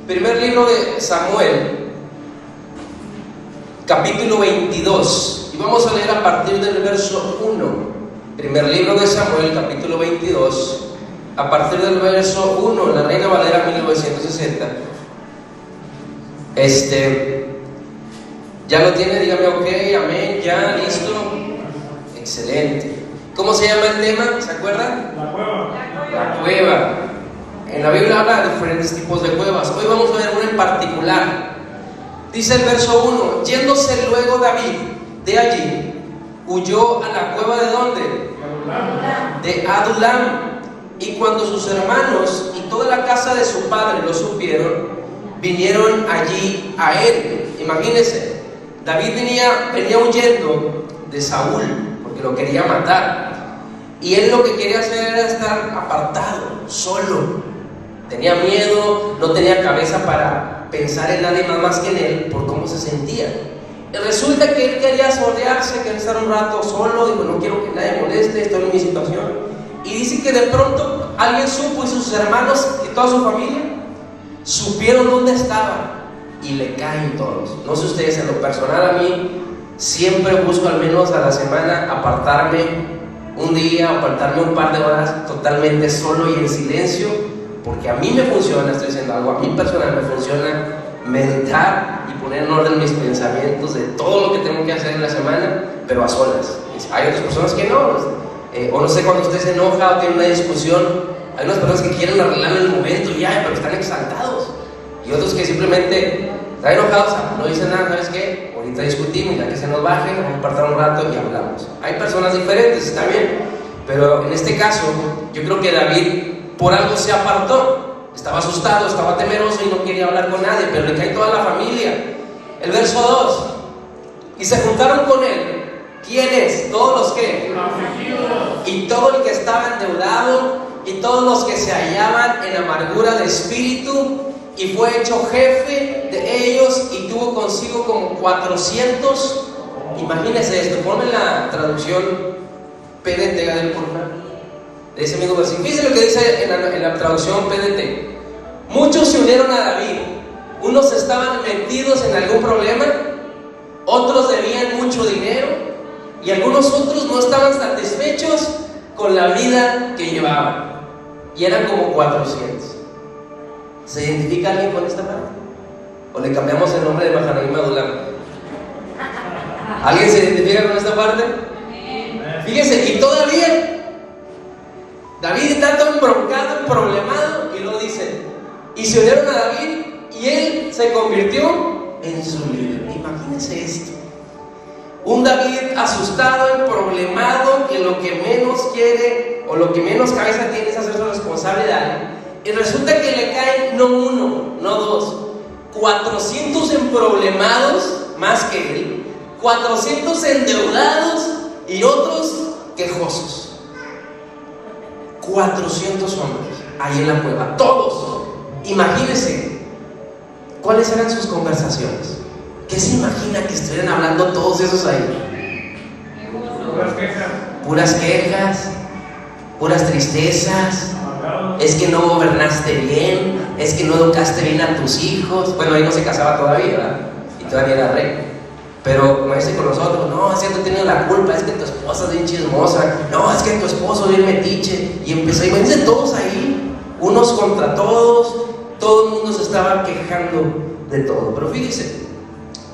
Primer libro de Samuel, capítulo 22, y vamos a leer a partir del verso 1. Primer libro de Samuel, capítulo 22, a partir del verso 1, la Reina Valera 1960. ¿Ya lo tiene? Dígame ok, amén, ya, listo. Excelente. ¿Cómo se llama el tema? ¿Se acuerdan? La cueva. La cueva. En la Biblia habla de diferentes tipos de cuevas. Hoy vamos a ver una en particular. Dice el verso 1: yéndose luego David de allí, huyó a la cueva ¿de dónde? De Adulam. Y cuando sus hermanos y toda la casa de su padre lo supieron, vinieron allí a él. Imagínense, David venía huyendo de Saúl porque lo quería matar. Y él lo que quería hacer era estar apartado, solo. Tenía miedo, no tenía cabeza para pensar en nadie más que en él, por cómo se sentía. Y resulta que él quería sordearse, quería estar un rato solo. Digo, no quiero que nadie moleste, estoy en mi situación. Y dice que de pronto alguien supo, y sus hermanos y toda su familia supieron dónde estaba, y le caen todos. No sé ustedes, en lo personal, a mí siempre busco al menos a la semana apartarme un día, apartarme un par de horas totalmente solo y en silencio, porque a mí me funciona, estoy diciendo algo, a mí personal me funciona meditar y poner en orden mis pensamientos de todo lo que tengo que hacer en la semana, pero a solas. Hay otras personas que no, o no sé, cuando usted se enoja o tiene una discusión, hay unas personas que quieren arreglar en el momento ya, pero están exaltados, y otros que simplemente están enojados, no dicen nada. ¿Sabes qué? Ahorita discutimos, ya que se nos baje, vamos a apartar un rato y hablamos. Hay personas diferentes, está bien, pero en este caso yo creo que David por algo se apartó. Estaba asustado, estaba temeroso y no quería hablar con nadie, pero le cae toda la familia. El verso 2: y se juntaron con él. ¿Quiénes? Todos los que y todo el que estaba endeudado, y todos los que se hallaban en amargura de espíritu, y fue hecho jefe de ellos, y tuvo consigo como 400. Imagínense esto, ponme la traducción PDT, Gadel, por favor, de ese mismo versículo. Fíjense lo que dice en la traducción PDT. Muchos se unieron a David. Unos estaban metidos en algún problema, otros debían mucho dinero, y algunos otros no estaban satisfechos con la vida que llevaban, y eran como 400. ¿Se identifica alguien con esta parte? ¿O le cambiamos el nombre de Mahanaim a Adulam? ¿Alguien se identifica con esta parte? Fíjense, y todavía David está todo embroncado, problemado, y luego dice: y se unieron a David, y él se convirtió en su líder. Imagínense esto. Un David asustado, problemado, que lo que menos quiere o lo que menos cabeza tiene es hacerse responsable de alguien. Y resulta que le caen no uno, no dos, 400 emproblemados más que él, 400 endeudados y otros quejosos. 400 hombres ahí en la cueva, todos. Imagínense cuáles eran sus conversaciones. ¿Qué se imagina que estuvieran hablando todos esos ahí? Puras quejas, puras tristezas. Es que no gobernaste bien, es que no educaste bien a tus hijos. Bueno, ahí no se casaba todavía, ¿verdad? Y todavía era rey. Pero como dice con nosotros: no, es que tú tienes la culpa, es que tu esposa es bien chismosa, no, es que tu esposo es bien metiche. Y empezó, imagínense todos ahí, unos contra todos, todo el mundo se estaba quejando de todo. Pero fíjense,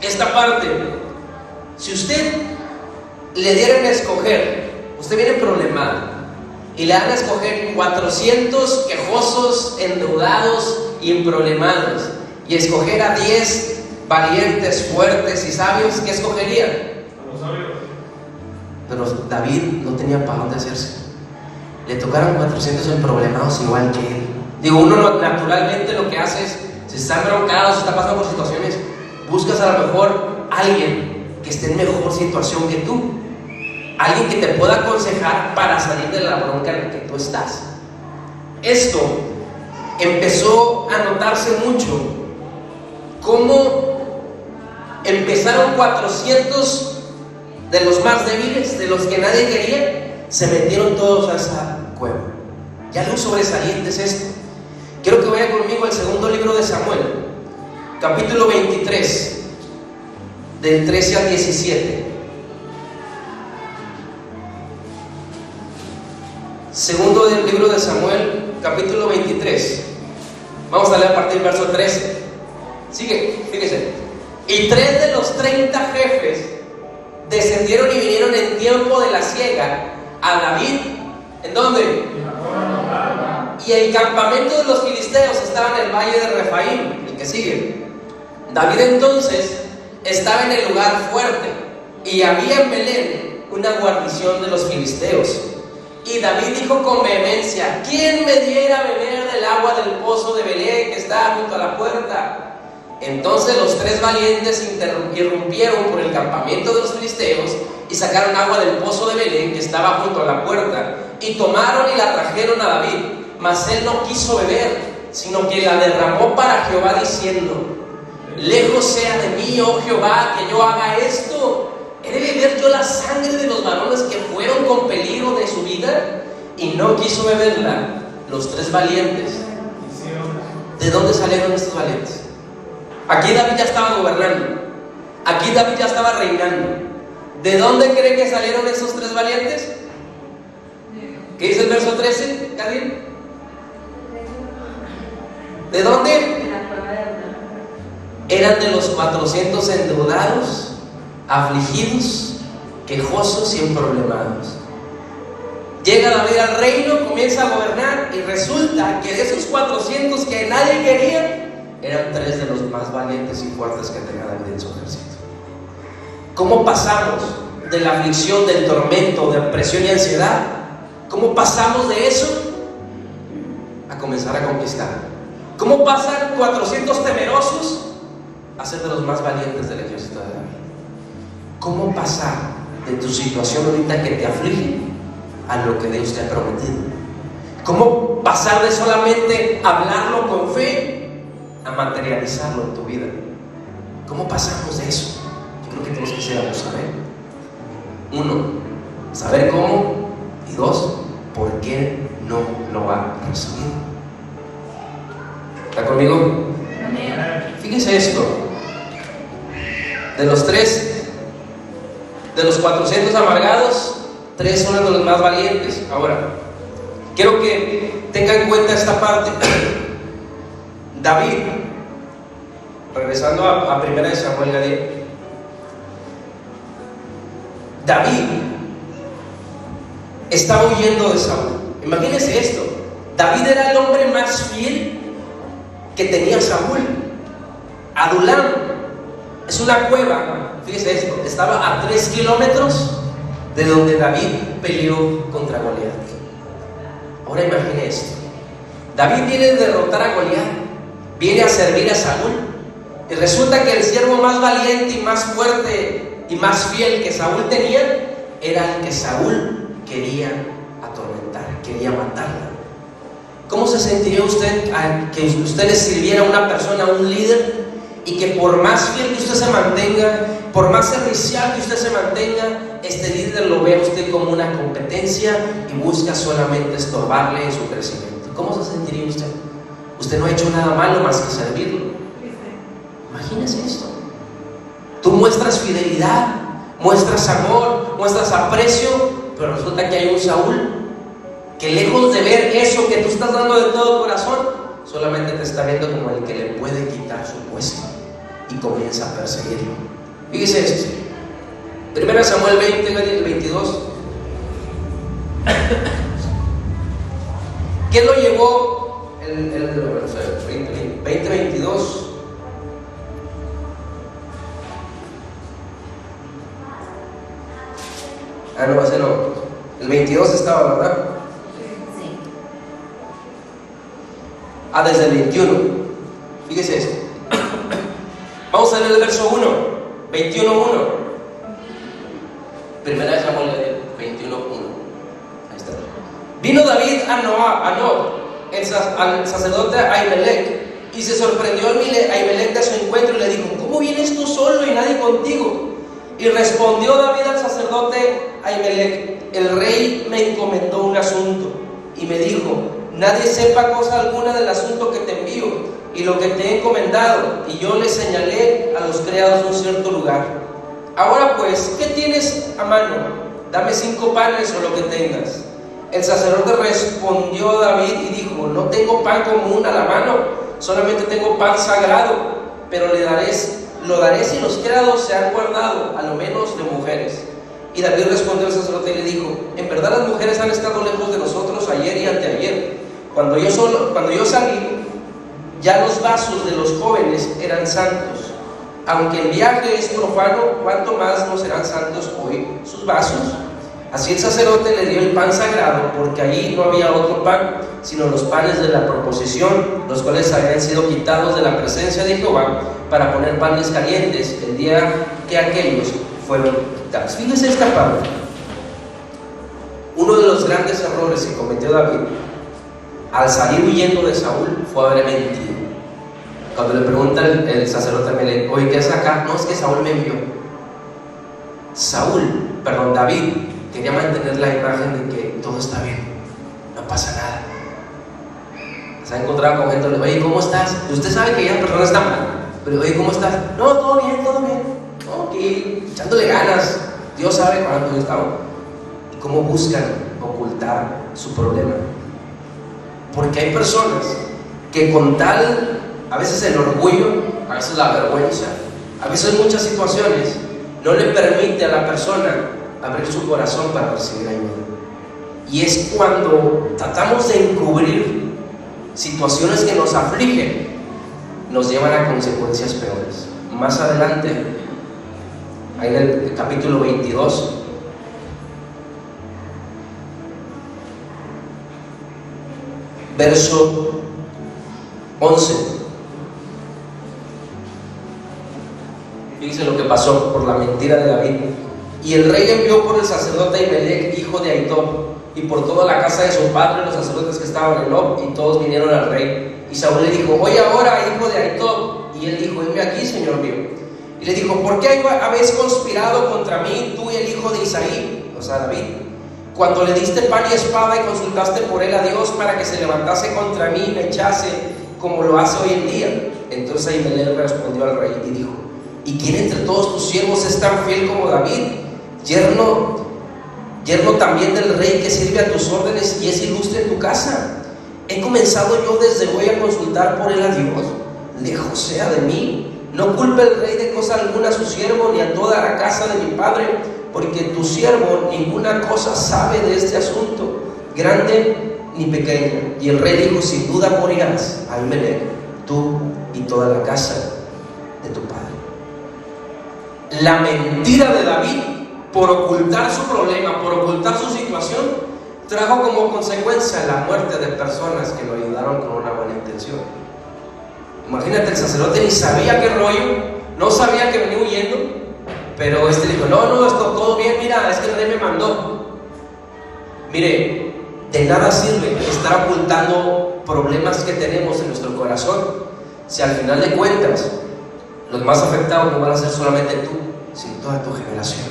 esta parte, si usted le dieran a escoger, usted viene problemado, y le dan a escoger 400 quejosos, endeudados y emproblemados, y escoger a 10 valientes, fuertes y sabios, ¿qué escogerían? A los sabios. Pero David no tenía para dónde hacerse. Le tocaron 400 emproblemados igual que él. Digo, uno naturalmente lo que hace es, si está embroncado, si está pasando por situaciones, buscas a lo mejor a alguien que esté en mejor situación que tú, alguien que te pueda aconsejar para salir de la bronca en la que tú estás. Esto empezó a notarse mucho, cómo empezaron 400 de los más débiles, de los que nadie quería, se metieron todos a esa cueva. Ya lo sobresaliente es esto. Quiero que vaya conmigo al segundo libro de Samuel, capítulo 23, del 13 al 17. Segundo del libro de Samuel, capítulo 23. Vamos a leer a partir del verso 13. Sigue, fíjese. Y 3 de los 30 jefes descendieron y vinieron en tiempo de la siega a David. ¿En dónde? Y el campamento de los filisteos estaba en el valle de Refaim. El que sigue. David entonces estaba en el lugar fuerte, y había en Belén una guarnición de los filisteos. Y David dijo con vehemencia: ¿quién me diera a beber del agua del pozo de Belén que está junto a la puerta? Entonces los 3 valientes irrumpieron por el campamento de los filisteos y sacaron agua del pozo de Belén que estaba junto a la puerta, y tomaron y la trajeron a David. Mas él no quiso beber, sino que la derramó para Jehová, diciendo: lejos sea de mí, oh Jehová, que yo haga esto. ¿He de beber yo la sangre de los varones que fueron con peligro de su vida? Y no quiso beberla los 3 valientes. ¿De dónde salieron estos valientes? Aquí David ya estaba gobernando. Aquí David ya estaba reinando. ¿De dónde cree que salieron esos 3 valientes? ¿Qué dice el verso 13, Kadir? ¿De dónde? Eran de los 400 endeudados, afligidos, quejosos y emproblemados. Llega David al reino, comienza a gobernar, y resulta que de esos 400 que nadie quería, eran 3 de los más valientes y fuertes que tenía David en su ejército. ¿Cómo pasamos de la aflicción, del tormento, de presión y ansiedad? ¿Cómo pasamos de eso a comenzar a conquistar? ¿Cómo pasan 400 temerosos a ser de los más valientes del ejército de David? ¿Cómo pasar de tu situación ahorita que te aflige a lo que Dios te ha prometido? ¿Cómo pasar de solamente hablarlo con fe a materializarlo en tu vida? ¿Cómo pasamos de eso? Yo creo que todos quisiéramos saber. 1, saber cómo, y 2, por qué no lo ha recibido. ¿Está conmigo? Fíjese esto. De los 400 amargados, 3 son de los más valientes. Ahora, quiero que tenga en cuenta esta parte. David, regresando a 1 de Samuel, David estaba huyendo de Saúl. Imagínense esto. David era el hombre más fiel que tenía Saúl. Adulam es una cueva, fíjese esto, estaba a 3 kilómetros de donde David peleó contra Goliat. Ahora imagine esto. David viene a derrotar a Goliat, viene a servir a Saúl, y resulta que el siervo más valiente y más fuerte y más fiel que Saúl tenía era el que Saúl quería atormentar, quería matarlo. ¿Cómo se sentiría usted que usted le sirviera a una persona, a un líder, y que por más fiel que usted se mantenga, por más servicial que usted se mantenga, este líder lo vea a usted como una competencia y busca solamente estorbarle en su crecimiento? ¿Cómo se sentiría usted? Usted no ha hecho nada malo más que servirlo. Imagínese esto. Tú muestras fidelidad, muestras amor, muestras aprecio, pero resulta que hay un Saúl que, lejos de ver eso que tú estás dando de todo corazón, solamente te está viendo como el que le puede quitar su puesto, y comienza a perseguirlo. Fíjese esto. 1 Samuel 20, 22. ¿Qué lo llevó? El 20, 22. No, ese no. El 22 estaba, ¿verdad? Sí. Desde el 21. Fíjese esto. Vamos a leer el verso 1. 21:1. Primera de Samuel 21:1. Ahí está. Vino David a Nob, al sacerdote Ahimelech, y se sorprendió Ahimelech de su encuentro, y le dijo: ¿cómo vienes tú solo y nadie contigo? Y respondió David al sacerdote Ahimelech: el rey me encomendó un asunto, y me dijo: nadie sepa cosa alguna del asunto que te envío y lo que te he encomendado. Y yo le señalé a los criados un cierto lugar. Ahora pues, ¿qué tienes a mano? Dame 5 panes o lo que tengas. El sacerdote respondió a David y dijo: no tengo pan común a la mano, solamente tengo pan sagrado, pero lo daré si los criados se han guardado, a lo menos de mujeres. Y David respondió al sacerdote y le dijo: en verdad las mujeres han estado lejos de nosotros ayer y anteayer. Cuando yo salí, ya los vasos de los jóvenes eran santos. Aunque el viaje es profano, ¿cuánto más no serán santos hoy sus vasos? Así el sacerdote le dio el pan sagrado, porque allí no había otro pan, sino los panes de la proposición, los cuales habían sido quitados de la presencia de Jehová, para poner panes calientes el día que aquellos fueron quitados. Fíjese esta parte. Uno de los grandes errores que cometió David al salir huyendo de Saúl fue haber mentido. Cuando le pregunta el sacerdote a Melec: oye, ¿qué haces acá? No, es que Saúl me envió. David quería mantener la imagen de que todo está bien, no pasa nada. Se ha encontrado con gente que le dice: oye, ¿cómo estás? Y usted sabe que ya la persona está mal, pero oye, ¿cómo estás? No, todo bien, todo bien. Ok, echándole ganas. Dios sabe cuánto estamos. Y cómo buscan ocultar su problema. Porque hay personas que con tal, a veces el orgullo, a veces la vergüenza, a veces muchas situaciones, no le permite a la persona abrir su corazón para recibir ayuda. Y es cuando tratamos de encubrir situaciones que nos afligen, nos llevan a consecuencias peores. Más adelante, ahí en el capítulo 22, verso 11, fíjense lo que pasó por la mentira de David. Y el rey envió por el sacerdote Ahimelech, hijo de Ahitob, y por toda la casa de su padre, los sacerdotes que estaban en Nob, y todos vinieron al rey. Y Saúl le dijo: oye ahora, hijo de Ahitob. Y él dijo: heme aquí, señor mío. Y le dijo: ¿por qué habéis conspirado contra mí, tú y el hijo de Isaí, o sea David, cuando le diste pan y espada y consultaste por él a Dios para que se levantase contra mí y me echase, como lo hace hoy en día? Entonces Ahimelech respondió al rey y dijo: ¿y quién entre todos tus siervos es tan fiel como David, yerno también del rey, que sirve a tus órdenes y es ilustre en tu casa? He comenzado yo desde hoy a consultar por él a Dios. Lejos sea de mí. No culpe el rey de cosa alguna a su siervo, ni a toda la casa de mi padre, porque tu siervo ninguna cosa sabe de este asunto, grande ni pequeña. Y el rey dijo: sin duda morirás, Ahimelech, tú y toda la casa de tu padre. La mentira de David, por ocultar su problema, por ocultar su situación, trajo como consecuencia la muerte de personas que lo ayudaron con una buena intención. Imagínate, el sacerdote ni sabía qué rollo, no sabía que venía huyendo, pero dijo: no, esto todo bien, mira, es que el rey me mandó. Mire, de nada sirve estar ocultando problemas que tenemos en nuestro corazón, si al final de cuentas los más afectados no van a ser solamente tú, sino toda tu generación.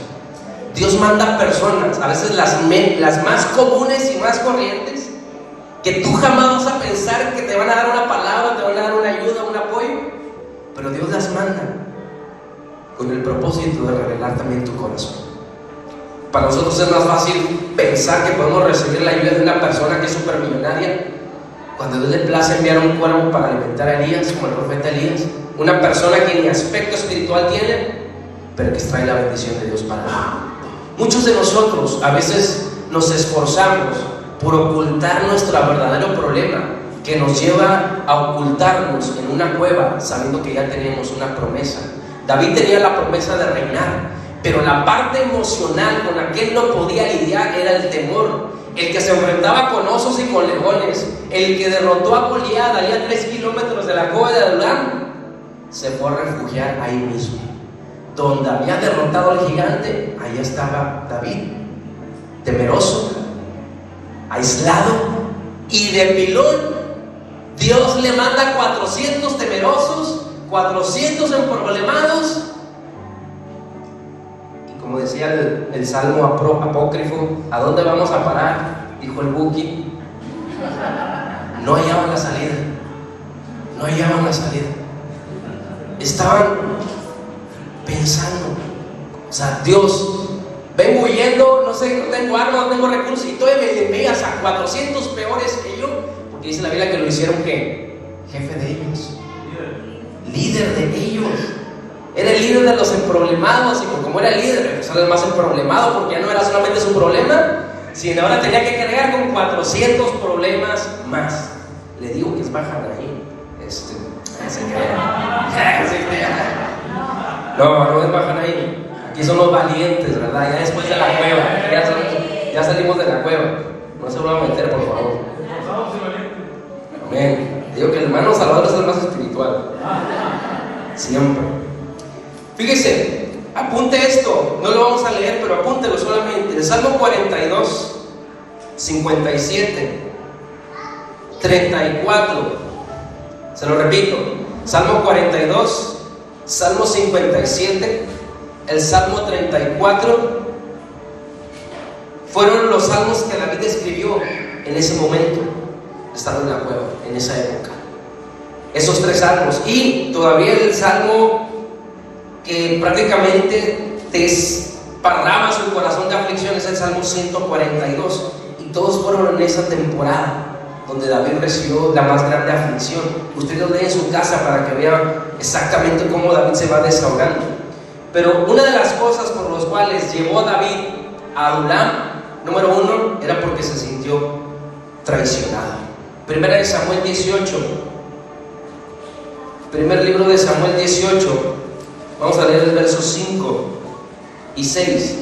Dios manda personas, a veces las más comunes y más corrientes, que tú jamás vas a pensar que te van a dar una palabra, te van a dar una ayuda, un apoyo, pero Dios las manda con el propósito de revelar también tu corazón. Para nosotros es más fácil pensar que podemos recibir la ayuda de una persona que es supermillonaria, cuando Dios le place enviar un cuervo para alimentar a Elías, como el profeta Elías, una persona que ni aspecto espiritual tiene, pero que trae la bendición de Dios para él. Muchos de nosotros a veces nos esforzamos por ocultar nuestro verdadero problema, que nos lleva a ocultarnos en una cueva, sabiendo que ya tenemos una promesa. David tenía la promesa de reinar, pero la parte emocional con la que él no podía lidiar era el temor. El que se enfrentaba con osos y con leones, el que derrotó a Goliat allá a 3 kilómetros de la cueva de Adulán, se fue a refugiar ahí mismo. Donde había derrotado al gigante, ahí estaba David, temeroso, aislado y de pilón. Dios le manda 400 temerosos, 400 emproblemados. Y como decía el salmo apócrifo, ¿a dónde vamos a parar?, dijo el Buki. no hallaban la salida. No hallaban la salida. Estaban pensando, o sea, Dios, vengo huyendo, no sé, no tengo armas, no tengo recursos, y todavía me envías a 400 peores que yo, porque dice la Biblia que lo hicieron ¿qué? Jefe de ellos, líder de ellos. Era el líder de los emproblemados, y como era el líder, pues era el más emproblemado, porque ya no era solamente su problema, sino ahora tenía que cargar con 400 problemas más. Le digo que es Mahanaim. No es Mahanaim. Aquí son los valientes, ¿verdad? Ya después de la cueva, ya salimos de la cueva. No se vuelvan a meter, por favor. Amén. Digo que el hermano Salvador es el más espiritual. Siempre. Fíjese, apunte esto, no lo vamos a leer, pero apúntelo solamente. El Salmo 42, 57, 34. Se lo repito: Salmo 42, Salmo 57, el Salmo 34. Fueron los salmos que David escribió en ese momento, estando en la cueva, en esa época. Esos 3 salmos. Y todavía el salmo que prácticamente desparrama su corazón de aflicción es el Salmo 142. Y todos fueron en esa temporada donde David recibió la más grande aflicción. Usted lo lee en su casa para que vean exactamente cómo David se va desahogando. Pero una de las cosas por las cuales llevó David a Adulam, número 1, era porque se sintió traicionado. Primera de Samuel 18. Primer libro de Samuel 18. Vamos a leer el verso 5 y 6.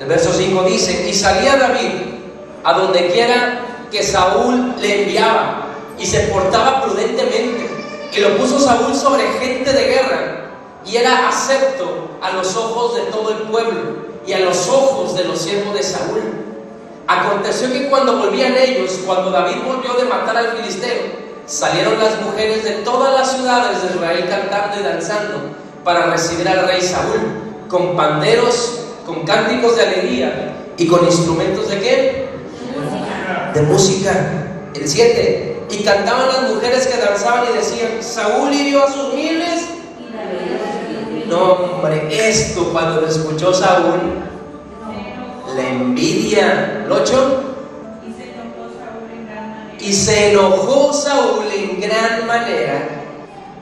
El verso 5 dice: y salía David a donde quiera que Saúl le enviaba, y se portaba prudentemente, y lo puso Saúl sobre gente de guerra, y era acepto a los ojos de todo el pueblo y a los ojos de los siervos de Saúl. Aconteció que cuando volvían ellos, cuando David volvió de matar al filisteo, salieron las mujeres de todas las ciudades de Israel cantando y danzando para recibir al rey Saúl, con panderos, con cánticos de alegría y con instrumentos ¿de qué? De música. El 7. Y cantaban las mujeres que danzaban y decían: Saúl hirió a sus miles. No, hombre, esto cuando lo escuchó Saúl, la envidia. ¿El 8? Y se enojó Saúl en gran manera,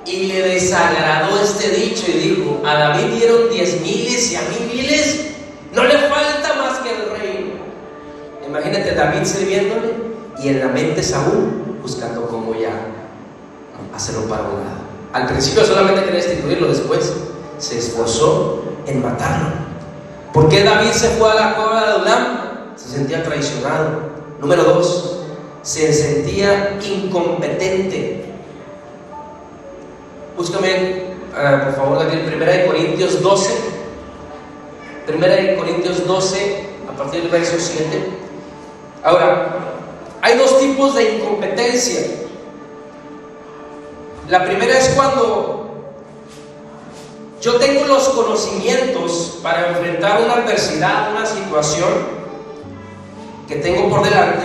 y le desagradó este dicho, y dijo: a David dieron 10 miles y a mí miles, no le falta más que el reino. Imagínate David sirviéndole, y en la mente Saúl buscando cómo ya hacerlo para un lado. Al principio solamente quería destituirlo, después se esforzó en matarlo. ¿Por qué David se fue a la cueva de Adulam? Se sentía traicionado. Número 2, se sentía incompetente. Búscame, por favor, David, 1 Corintios 12. 1 Corintios 12, a partir del verso 7. Ahora, hay 2 tipos de incompetencia. La primera es cuando yo tengo los conocimientos para enfrentar una adversidad, una situación que tengo por delante.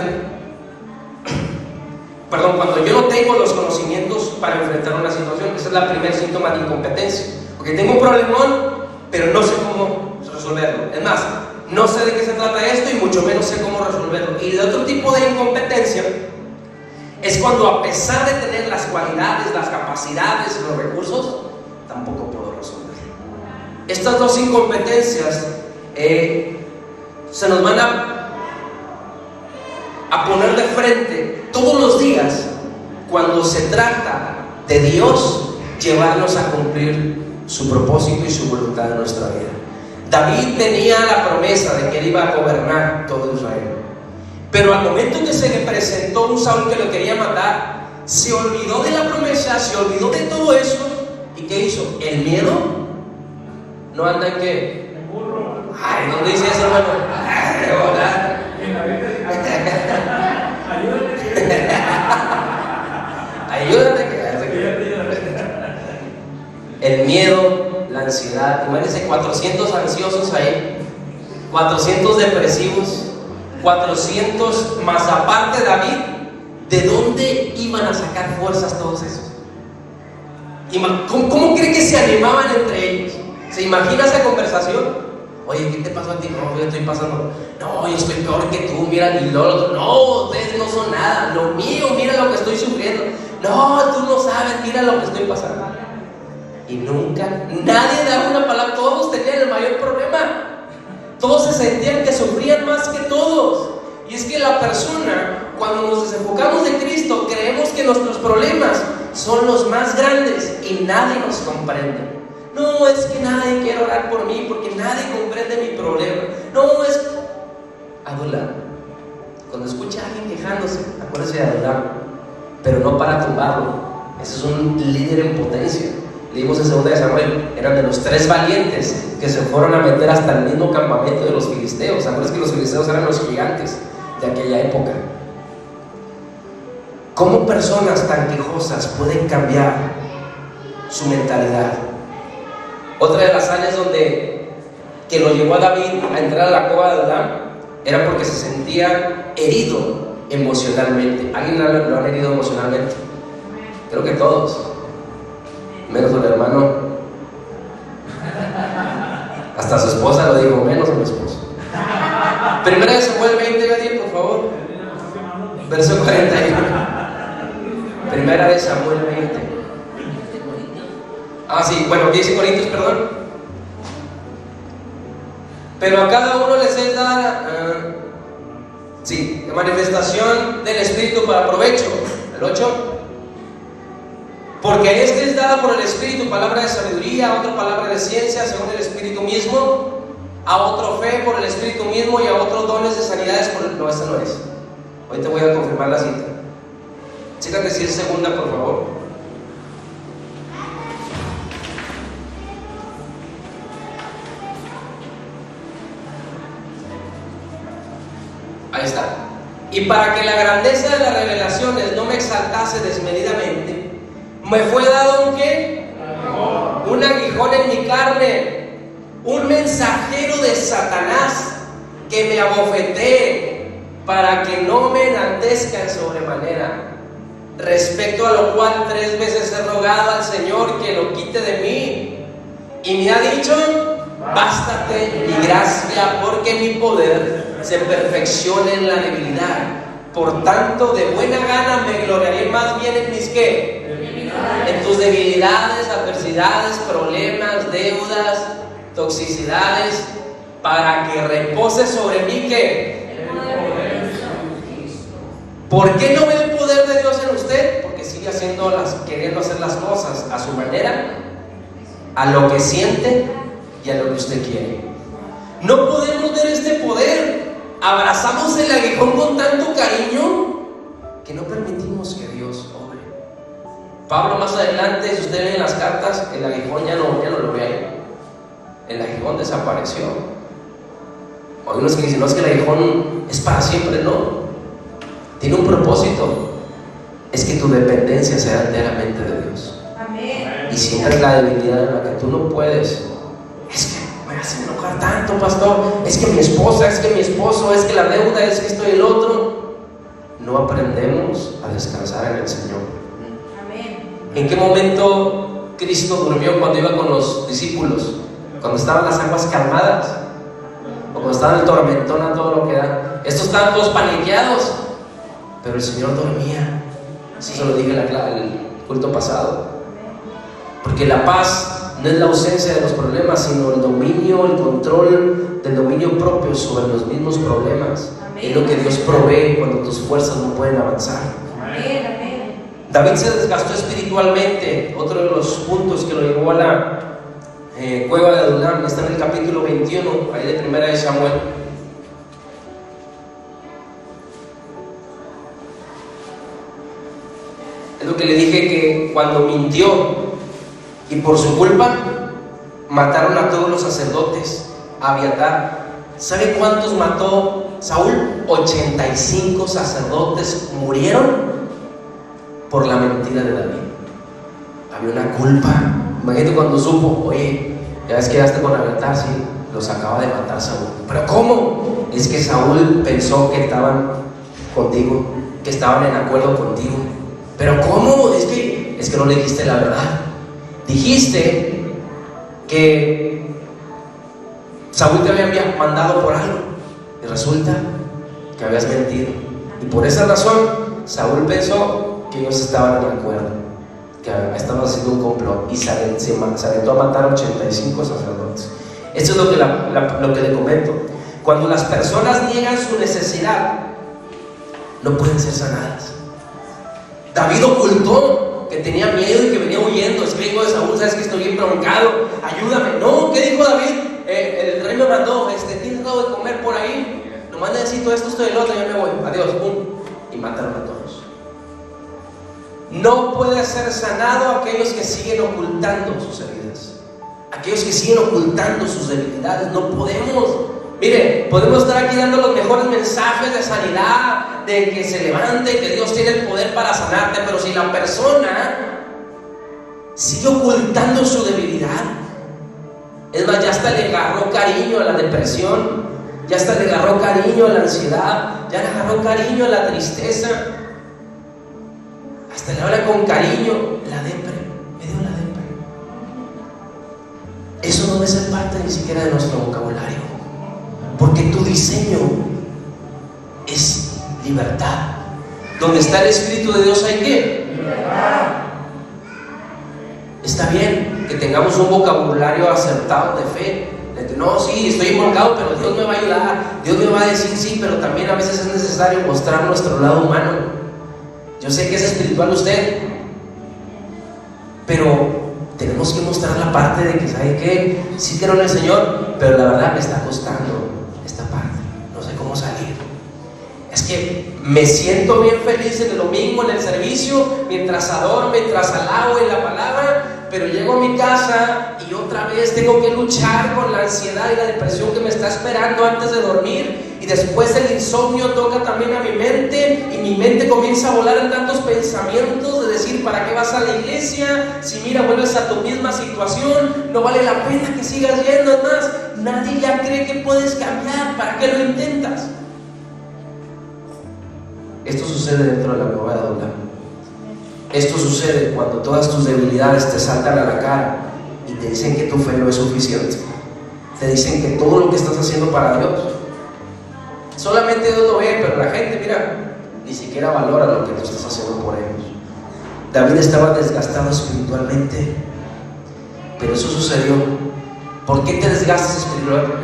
Perdón, cuando yo no tengo los conocimientos para enfrentar una situación. Ese es el primer síntoma de incompetencia. Porque tengo un problemón, pero no sé cómo resolverlo. Es más, no sé de qué se trata esto y mucho menos sé cómo resolverlo. Y el otro tipo de incompetencia es cuando, a pesar de tener las cualidades, las capacidades, los recursos, tampoco puedo resolverlo. Estas 2 incompetencias se nos van a poner de frente todos los días cuando se trata de Dios llevarnos a cumplir su propósito y su voluntad en nuestra vida. David tenía la promesa de que él iba a gobernar todo Israel, pero al momento en que se le presentó un Saúl que lo quería matar, se olvidó de la promesa, se olvidó de todo eso. ¿Y qué hizo? El miedo no anda en qué. Ay, ¿dónde dice eso, hermano? Ay, hola. Ayúdate. El miedo, la ansiedad. Imagínense 400 ansiosos ahí, 400 depresivos, 400 más aparte David, ¿de dónde iban a sacar fuerzas todos esos? ¿Cómo cree que se animaban entre ellos? ¿Se imagina esa conversación? Oye, ¿qué te pasó a ti? No, yo estoy pasando. No, yo estoy peor que tú, mira, y lo otro. No, ustedes no son nada. Lo mío, mira lo que estoy sufriendo. No, tú no sabes, mira lo que estoy pasando. Y nunca, nadie daba una palabra. Todos tenían el mayor problema. Todos se sentían que sufrían más que todos. Y es que la persona, cuando nos desenfocamos de Cristo, creemos que nuestros problemas son los más grandes y nadie nos comprende. No, es que nadie quiere orar por mí porque nadie comprende mi problema. No, es Adulam. Cuando escucha a alguien quejándose, acuérdese de Adulam, pero no para tumbarlo. Ese es un líder en potencia. Leímos en 2 de Samuel, eran de los 3 valientes que se fueron a meter hasta el mismo campamento de los filisteos. Acuérdense que los filisteos eran los gigantes de aquella época. ¿Cómo personas tan quejosas pueden cambiar su mentalidad? Otra de las áreas que lo llevó a David a entrar a la cueva de Adulam era porque se sentía herido emocionalmente. ¿Alguien lo han herido emocionalmente? Creo que todos, menos el hermano. Hasta su esposa lo dijo, menos mi esposo. Primera de Samuel 20, Gadiel, por favor. Verso 41. Primera de Samuel 20. Sí, bueno, 10 Corintios, perdón. Pero a cada uno les es dada manifestación del Espíritu para provecho. El 8. Porque a este es dada por el Espíritu palabra de sabiduría, a otro palabra de ciencia según el Espíritu mismo, a otro fe por el Espíritu mismo y a otros dones de sanidades por el... No, esta no es. Hoy te voy a confirmar la cita. Chécate si es segunda, por favor. Ahí está. Y para que la grandeza de las revelaciones no me exaltase desmedidamente, me fue dado ¿un qué? Un aguijón en mi carne, un mensajero de Satanás que me abofetee para que no me enaltezca en sobremanera. Respecto a lo cual 3 veces he rogado al Señor que lo quite de mí, y me ha dicho: bástate mi gracia, porque mi poder se perfecciona en la debilidad. Por tanto, de buena gana me gloriaré más bien en mis ¿qué? En tus debilidades, adversidades, problemas, deudas, toxicidades, para que repose sobre mí ¿qué? ¿Por qué no ve el poder de Dios en usted? Porque sigue queriendo hacer las cosas a su manera, a lo que siente y a lo que usted quiere. No podemos ver este poder. Abrazamos el aguijón con tanto cariño que no permitimos que Dios obre. Pablo más adelante, si usted lee en las cartas, el aguijón ya no lo ve ahí. El aguijón desapareció. Hay unos que dicen, no, es que el aguijón es para siempre. No, tiene un propósito. Es que tu dependencia sea enteramente de Dios. Amén. Y sientas la debilidad en la que tú no puedes. Es que me hace enojar tanto, pastor. Es que mi esposa, es que mi esposo, es que la deuda, es que esto y el otro. No aprendemos a descansar en el Señor. Amén. ¿En qué momento Cristo durmió cuando iba con los discípulos? Cuando estaban las aguas calmadas, o cuando estaban el tormentón a todo lo que da. Estos estaban todos paniqueados, pero el Señor dormía. Eso se lo dije en el culto pasado. Porque la paz no es la ausencia de los problemas, sino el dominio, el control del dominio propio sobre los mismos problemas. Amén. Es lo que Dios provee cuando tus fuerzas no pueden avanzar. Amén, amén. David se desgastó espiritualmente. Otro de los puntos que lo llevó a la cueva de Adulam está en el capítulo 21, ahí de Primera de Samuel. Es lo que le dije, que cuando mintió y por su culpa mataron a todos los sacerdotes, a Abiatar. ¿Sabe cuántos mató Saúl? 85 sacerdotes murieron por la mentira de David. Había una culpa. Imagínate cuando supo, oye, ya ves que quedaste con Abiatar, sí, los acaba de matar Saúl. ¿Pero cómo? Es que Saúl pensó que estaban contigo, que estaban en acuerdo contigo. Pero ¿cómo? Es que no le dijiste la verdad. Dijiste que Saúl te había mandado por algo y resulta que habías mentido. Y por esa razón Saúl pensó que ellos estaban en acuerdo, que estaban haciendo un complot, y se aventó a matar 85 sacerdotes. Esto es lo que le comento. Cuando las personas niegan su necesidad, no pueden ser sanadas. David ocultó que tenía miedo y que venía huyendo. Es que vengo de Saúl, sabes que estoy bien broncado, ayúdame. No, ¿qué dijo David? El rey me mandó, tienes algo de comer por ahí, nomás necesito esto, esto y el otro, ya me voy, adiós, pum. Y mataron a todos. No puede ser sanado aquellos que siguen ocultando sus heridas, aquellos que siguen ocultando sus debilidades. No podemos. Mire, podemos estar aquí dando los mejores mensajes de sanidad, de que se levante, que Dios tiene el poder para sanarte, pero si la persona sigue ocultando su debilidad, es más, ya hasta le agarró cariño a la depresión, ya hasta le agarró cariño a la ansiedad, ya le agarró cariño a la tristeza, hasta le habla con cariño la depre, me dio la depre. Eso no debe ser parte ni siquiera de nuestro vocabulario, porque tu diseño es libertad. Donde está el Espíritu de Dios hay ¿qué? Libertad. Está bien que tengamos un vocabulario acertado de fe, de que no, sí, estoy involucrado, pero Dios me va a ayudar, Dios me va a decir sí, pero también a veces es necesario mostrar nuestro lado humano. Yo sé que es espiritual usted, pero tenemos que mostrar la parte de que, ¿sabe qué? Sí quiero en el Señor, pero la verdad me está costando esta parte, no sé cómo salir. Es que me siento bien feliz en el domingo, en el servicio, mientras adoro, mientras alabo en la palabra, pero llego a mi casa y otra vez tengo que luchar con la ansiedad y la depresión que me está esperando antes de dormir, y después el insomnio toca también a mi mente, y mi mente comienza a volar en tantos pensamientos de decir, ¿para qué vas a la iglesia? Si mira, vuelves a tu misma situación, no vale la pena que sigas yendo. Es más, nadie ya cree que puedes cambiar, ¿para qué lo intentas? Esto sucede dentro de la cueva de Adullam. Esto sucede cuando todas tus debilidades te saltan a la cara y te dicen que tu fe no es suficiente. Te dicen que todo lo que estás haciendo para Dios, solamente Dios lo ve, pero la gente, mira, ni siquiera valora lo que tú estás haciendo por ellos. David estaba desgastado espiritualmente, pero eso sucedió. ¿Por qué te desgastas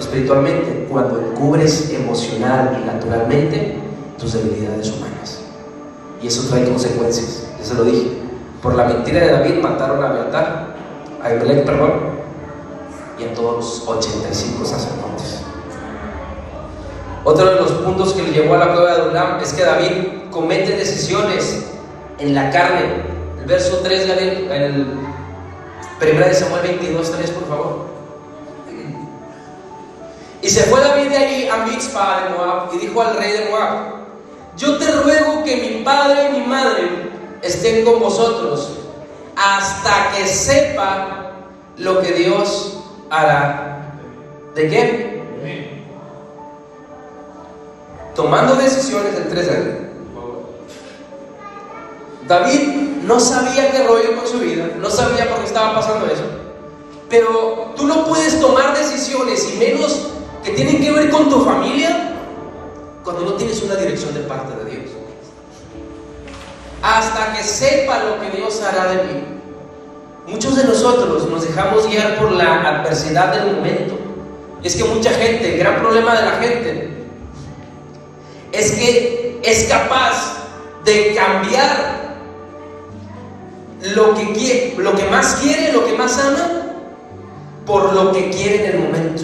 espiritualmente? Cuando encubres emocional y naturalmente tus debilidades humanas. Y eso trae consecuencias, ya se lo dije. Por la mentira de David mataron a Abimelech, y a todos los 85 sacerdotes. Otro de los puntos que le llevó a la cueva de Adullam es que David comete decisiones en la carne. El verso 3, el 1 Samuel 22, 3, por favor. Y se fue David de allí a Mizpa de Moab y dijo al rey de Moab: yo te ruego que mi padre y mi madre estén con vosotros hasta que sepa lo que Dios hará. ¿De qué? Tomando decisiones en 3 años. David no sabía qué rollo con su vida, no sabía por qué estaba pasando eso, pero tú no puedes tomar decisiones, y menos que tienen que ver con tu familia, cuando no tienes una dirección de parte de Dios. Hasta que sepa lo que Dios hará de mí. Muchos de nosotros nos dejamos guiar por la adversidad del momento. Y es que mucha gente, el gran problema de la gente es que es capaz de cambiar lo que más quiere, lo que más ama, por lo que quiere en el momento.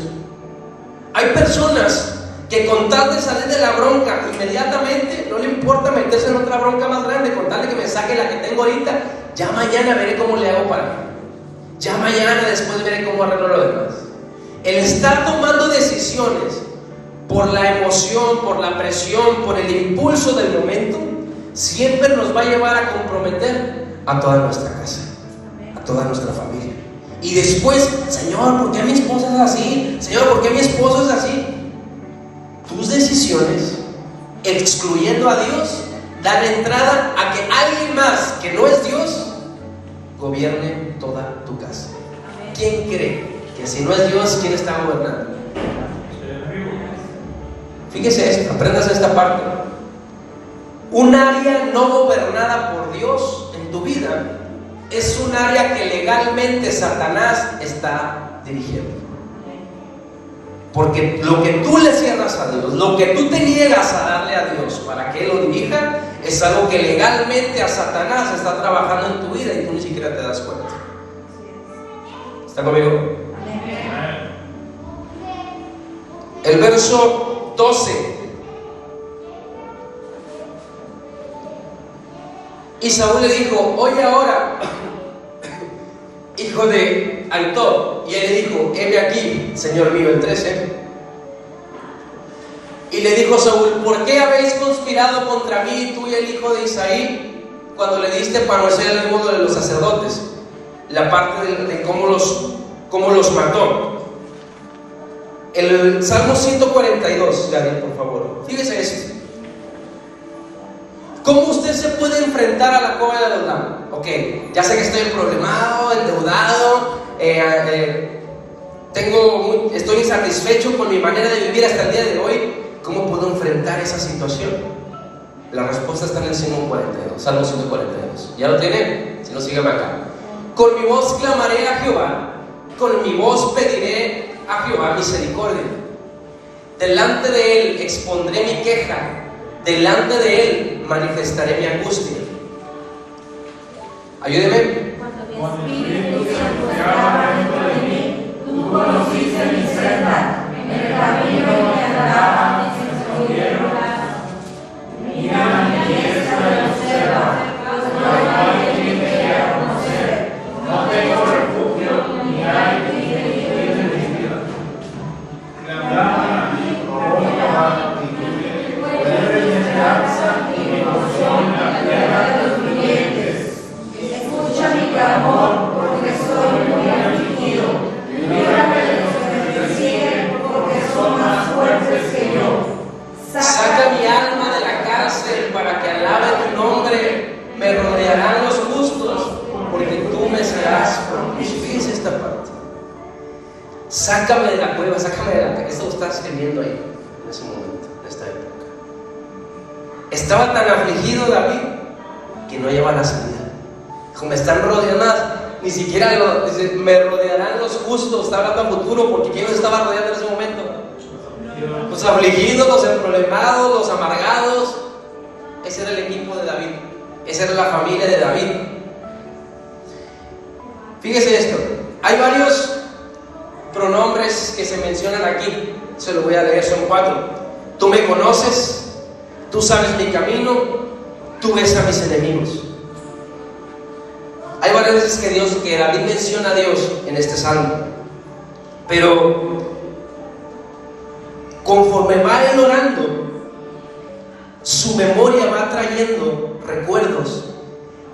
Hay personas que con tal de salir de la bronca inmediatamente, no le importa meterse en otra bronca más grande, con tal de que me saque la que tengo ahorita, ya mañana veré cómo le hago para mí, ya mañana después veré cómo arreglo lo demás. El estar tomando decisiones por la emoción, por la presión, por el impulso del momento, siempre nos va a llevar a comprometer a toda nuestra casa, a toda nuestra familia. Y después, Señor, ¿por qué mi esposa es así? Señor, ¿por qué mi esposo es así? Tus decisiones, excluyendo a Dios, dan entrada a que alguien más que no es Dios gobierne toda tu casa. ¿Quién cree que si no es Dios, quién está gobernando? Fíjese esto, aprendas esta parte. Un área no gobernada por Dios en tu vida es un área que legalmente Satanás está dirigiendo. Porque lo que tú le cierras a Dios, lo que tú te niegas a darle a Dios para que Él lo dirija, es algo que legalmente a Satanás está trabajando en tu vida y tú ni siquiera te das cuenta. ¿Está conmigo? El verso 12. Y Saúl le dijo: oye ahora, hijo de Aitub. Y él le dijo: heme aquí, señor mío. El 13. Y le dijo Saúl: ¿por qué habéis conspirado contra mí, tú y el hijo de Isaí, cuando le diste para hacer el modo de los sacerdotes? La parte de cómo los mató. El Salmo 142, Gabriel, por favor. Fíjese esto. ¿Cómo usted se puede enfrentar a la cueva de Adullam? Ok, ya sé que estoy problemado, endeudado, estoy insatisfecho con mi manera de vivir hasta el día de hoy. ¿Cómo puedo enfrentar esa situación? La respuesta está en el Salmo 142. ¿Ya lo tienen? Si no, sígueme acá. Con mi voz clamaré a Jehová, con mi voz pediré a Jehová misericordia. Delante de Él expondré mi queja, delante de Él manifestaré mi angustia. Ayúdeme. Cuando mi espíritu se angustiaba dentro de mí, tú conociste mi senda, en el camino que andaba, me escondieron. Mira mi diestra y observa, no hay quien me quiera conocer, no tengo refugio, ni hay quien me libre de mi vida. Clamaban a mí, oh Jehová, y tú eres mi esperanza y mi porción en la tierra de los vivientes. Escucha mi clamor, porque estoy muy afligido. Líbrame de los que me persiguen, porque son más fuertes que yo. Saca mi alma de la cárcel para que alabe tu nombre. Me rodearán los justos, porque tú me serás propicio. Fíjense esta parte. Sácame de la cueva, sácame de la cárcel. Esto lo está escribiendo ahí, en ese momento, en esta época. Estaba tan afligido David que no lleva la salida. Como me están rodeando, ni siquiera dice, me rodearán los justos. Está hablando a futuro, porque ¿quién los estaba rodeando en ese momento? Los afligidos, los emproblemados, los amargados. Ese era el equipo de David, esa era la familia de David. Fíjese esto, hay varios pronombres que se mencionan aquí. Se lo voy a leer, son 4. Tú me conoces, tú sabes mi camino, tú ves a mis enemigos. Hay varias veces que David menciona a Dios en este salmo, pero conforme va él orando, su memoria va trayendo recuerdos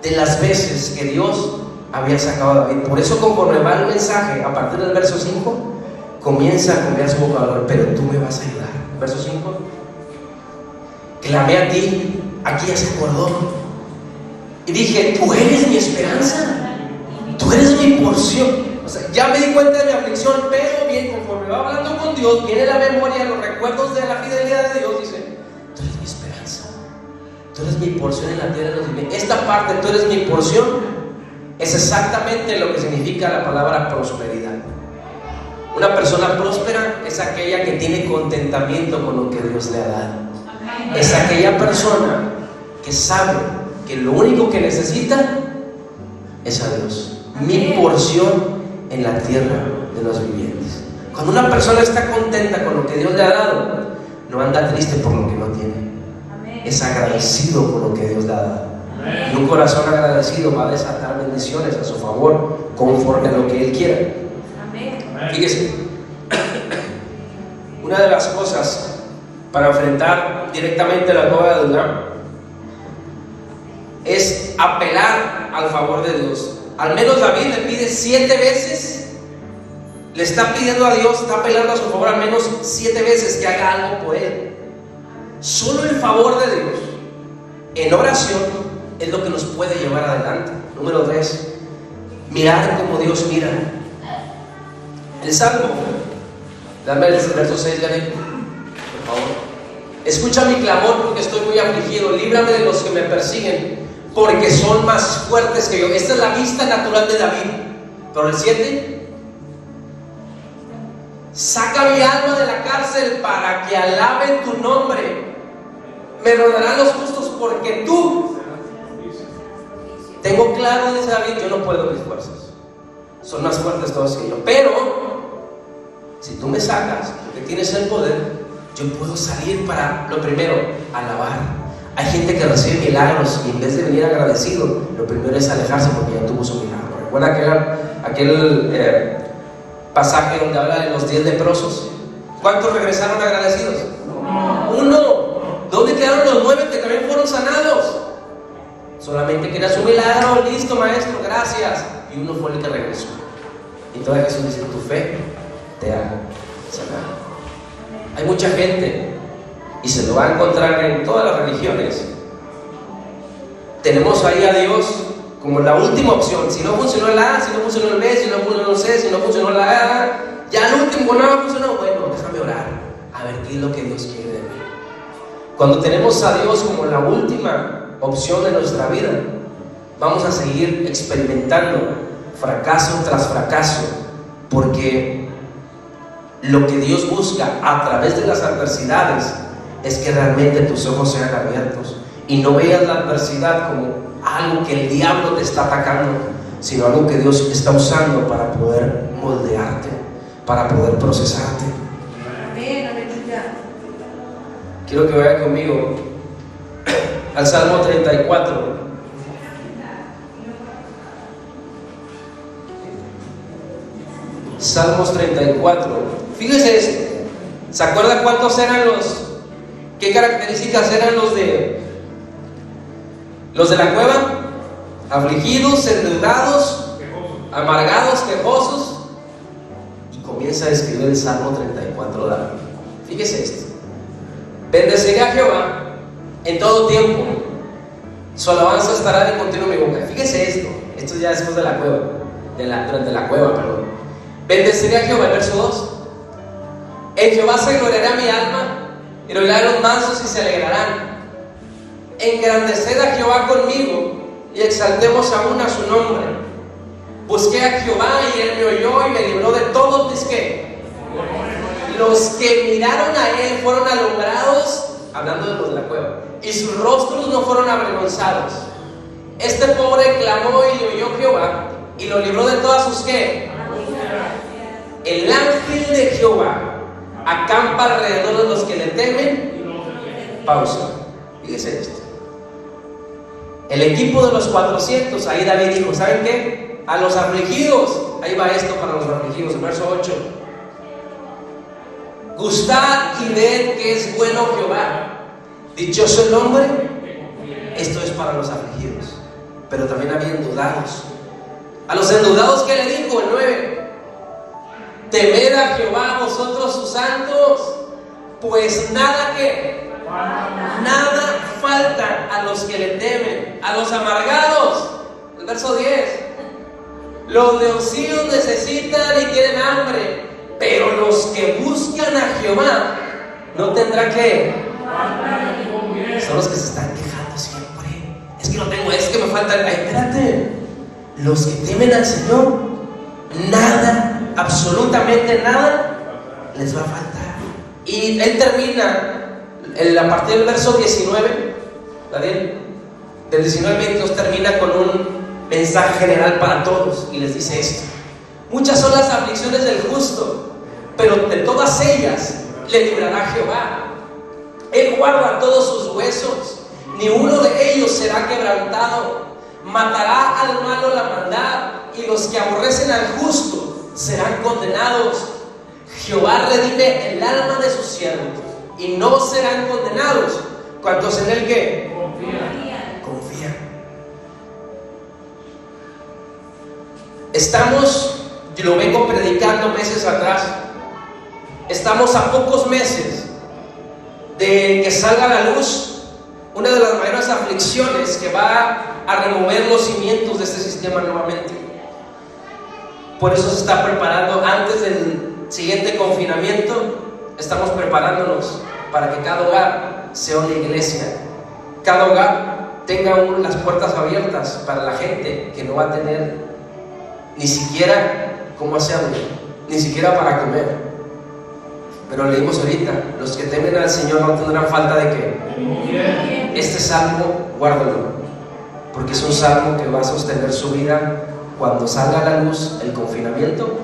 de las veces que Dios había sacado a David. Por eso, conforme va el mensaje, a partir del verso 5, comienza a cambiar su vocabulario. Pero tú me vas a ayudar. Verso 5. Clamé a ti, aquí ya se acordó. Y dije, tú eres mi esperanza, tú eres mi porción. O sea, ya me di cuenta de mi aflicción, pero bien, conforme va hablando con Dios, viene la memoria, los recuerdos de la fidelidad de Dios. Dice, tú eres mi esperanza, tú eres mi porción en la tierra de los vivientes. Esta parte, tú eres mi porción, es exactamente lo que significa la palabra prosperidad. Una persona próspera es aquella que tiene contentamiento con lo que Dios le ha dado. Es aquella persona que sabe que lo único que necesita es a Dios. Mi porción en la tierra de los vivientes. Cuando una persona está contenta con lo que Dios le ha dado, no anda triste por lo que no tiene. Es agradecido por lo que Dios le ha dado. Y un corazón agradecido va a desatar bendiciones a su favor, conforme a lo que Él quiera. Fíjese, una de las cosas para enfrentar directamente la cueva de Adullam es apelar al favor de Dios. Al menos David le pide 7 veces, le está pidiendo a Dios, está apelando a su favor al menos 7 veces que haga algo por él. Solo el favor de Dios en oración es lo que nos puede llevar adelante. Número 3, mirar como Dios mira. El Salmo, dame el verso 6, Gary, por favor. Escucha mi clamor porque estoy muy afligido, líbrame de los que me persiguen, porque son más fuertes que yo. Esta es la vista natural de David. Pero el 7, saca mi alma de la cárcel para que alaben tu nombre. Me rodearán los justos porque tú. Tengo claro, dice David, yo no puedo, mis fuerzas son más fuertes todos que yo. Pero si tú me sacas, porque tienes el poder, yo puedo salir para, lo primero, alabar. Hay gente que recibe milagros y en vez de venir agradecido, lo primero es alejarse porque ya tuvo su milagro. ¿Recuerda aquel pasaje donde habla de los 10 leprosos? ¿Cuántos regresaron agradecidos? Uno. ¿Dónde quedaron los 9 que también fueron sanados? Solamente quería su milagro, listo maestro, gracias. Y uno fue el que regresó. Y todavía Jesús dice, tu fe te ha sanado. Hay mucha gente, y se lo va a encontrar en todas las religiones. Tenemos ahí a Dios como la última opción. Si no funcionó el A, si no funcionó el B, si no funcionó el C, si no funcionó la A, ya el último no funcionó. Bueno, déjame orar, a ver qué es lo que Dios quiere de mí. Cuando tenemos a Dios como la última opción de nuestra vida, vamos a seguir experimentando fracaso tras fracaso, porque lo que Dios busca a través de las adversidades es que realmente tus ojos sean abiertos y no veas la adversidad como algo que el diablo te está atacando, sino algo que Dios está usando para poder moldearte, para poder procesarte. Amén, aleluya. Quiero que vayan conmigo al Salmo 34. Salmos 34. Fíjese esto. ¿Se acuerda cuántos eran qué características eran los de la cueva? Afligidos, endeudados, amargados, quejosos. Y comienza a escribir el Salmo 34 David. Fíjese esto. Bendeciré a Jehová en todo tiempo, su alabanza estará de continuo en mi boca. Fíjese esto. Esto ya después de la cueva, durante la cueva, perdón. Bendeciré a Jehová, el verso 2. En Jehová se gloriará mi alma, y gloriará los mansos y se alegrarán. Engrandeced a Jehová conmigo, y exaltemos aún a su nombre. Busqué a Jehová, y él me oyó, y me libró de todos mis ¿qué? Los que miraron a él fueron alumbrados, hablando de los de la cueva, y sus rostros no fueron avergonzados. Este pobre clamó y le oyó Jehová, y lo libró de todas sus ¿qué? El ángel de Jehová acampa alrededor de los que le temen. Pausa. Fíjese esto. El equipo de los 400, ahí David dijo, ¿saben qué? A los afligidos, ahí va esto para los afligidos, el verso 8. Gustad y ved que es bueno Jehová. Dichoso el hombre. Esto es para los afligidos. Pero también había endeudados. A los endeudados, ¿qué le dijo? El 9. Temed a Jehová vosotros sus santos, pues nada falta a los que le temen. A los amargados, el verso 10. Los leoncillos necesitan y tienen hambre, pero los que buscan a Jehová no tendrán que. Son los que se están quejando siempre. Es que no tengo, es que me falta. Ay, espérate. Los que temen al Señor, nada, absolutamente nada les va a faltar. Y él termina a partir del verso 19, Daniel, del 19 al 22, termina con un mensaje general para todos y les dice esto: muchas son las aflicciones del justo, pero de todas ellas le librará Jehová. Él guarda todos sus huesos, ni uno de ellos será quebrantado. Matará al malo la maldad, y los que aborrecen al justo serán condenados. Jehová redime el alma de sus siervos, y no serán condenados cuantos en él ¿qué? Confían. Estamos, yo lo vengo predicando meses atrás, estamos a pocos meses de que salga a la luz una de las mayores aflicciones que va a remover los cimientos de este sistema nuevamente. Por eso se está preparando antes del siguiente confinamiento. Estamos preparándonos para que cada hogar sea una iglesia, cada hogar tenga las puertas abiertas para la gente que no va a tener ni siquiera cómo hacerlo, ni siquiera para comer. Pero leímos ahorita, los que temen al Señor no tendrán falta de qué. Este salmo, guárdalo, porque es un salmo que va a sostener su vida cuando salga a la luz el confinamiento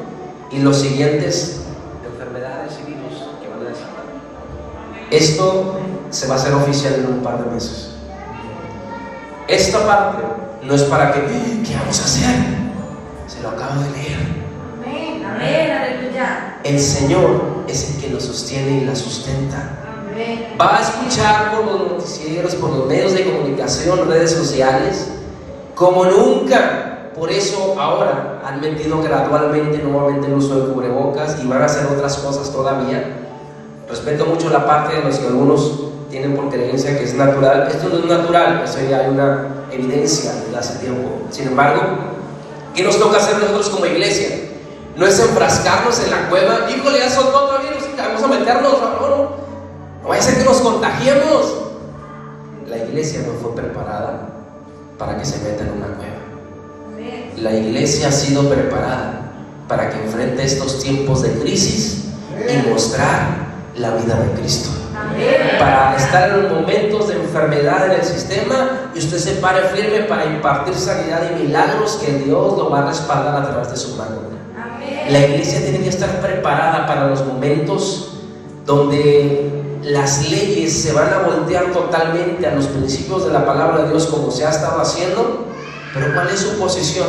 y los siguientes enfermedades y virus que van a desatar. Esto se va a hacer oficial en un par de meses. Esta parte no es para que, ¿qué vamos a hacer? Se lo acabo de leer. Amén, amén, aleluya. El Señor es el que lo sostiene y la sustenta. Amén. Va a escuchar por los noticieros, por los medios de comunicación, redes sociales, como nunca. Por eso ahora han metido gradualmente nuevamente el uso de cubrebocas y van a hacer otras cosas todavía. Respeto mucho la parte de los que algunos tienen por creencia que es natural. Esto no es natural, eso ya hay una evidencia de hace tiempo. Sin embargo, ¿qué nos toca hacer nosotros como iglesia? No es enfrascarnos en la cueva. Híjole, ya soltó otro virus, vamos a meternos, no vaya a ser que nos contagiemos. La iglesia no fue preparada para que se meta en una cueva. La iglesia ha sido preparada para que enfrente estos tiempos de crisis y mostrar la vida de Cristo. Para estar en los momentos de enfermedad en el sistema y usted se pare firme para impartir sanidad y milagros que Dios lo va a respaldar a través de su mano. La iglesia tiene que estar preparada para los momentos donde las leyes se van a voltear totalmente a los principios de la palabra de Dios, como se ha estado haciendo. Pero ¿cuál es su posición?